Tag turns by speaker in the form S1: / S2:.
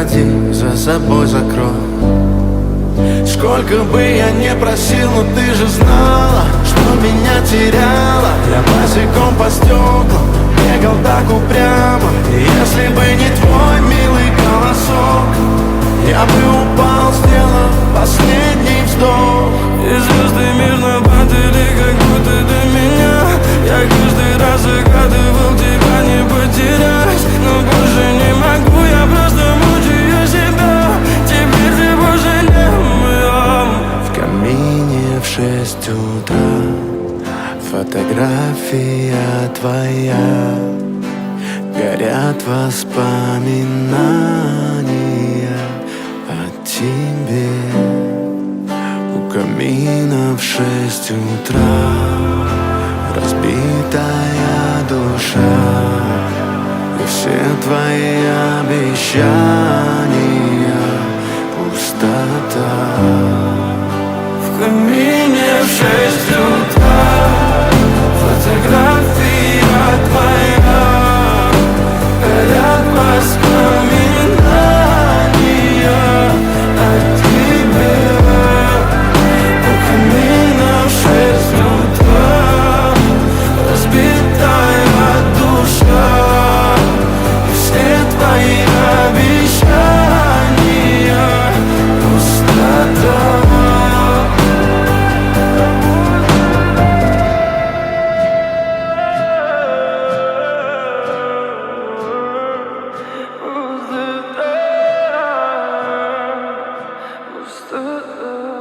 S1: Заходи, за собой закрой. Сколько бы я не просил, но ты же знала, что меня теряла. Я босиком по стеклам бегал так упрямо. И если бы не твой милый голосок, я бы упал, сделав последний вздох.
S2: И звезды мирно падали, как будто до меня. Я каждый раз загадывал тебя не потерять, но больше не могу, я просто мучаю себя. Теперь ты больше не моя.
S1: В камине в 6 утра фотография твоя. Горят воспоминания о тебе. У камина в 6 утра разбитая душа. И все твои обещания пустота.
S2: В камине в 6 утра фотография твоя. Горят воспоминания о тебе. У камина в 6 утра разбитая душа. И все твои обещания пустота. Пустота.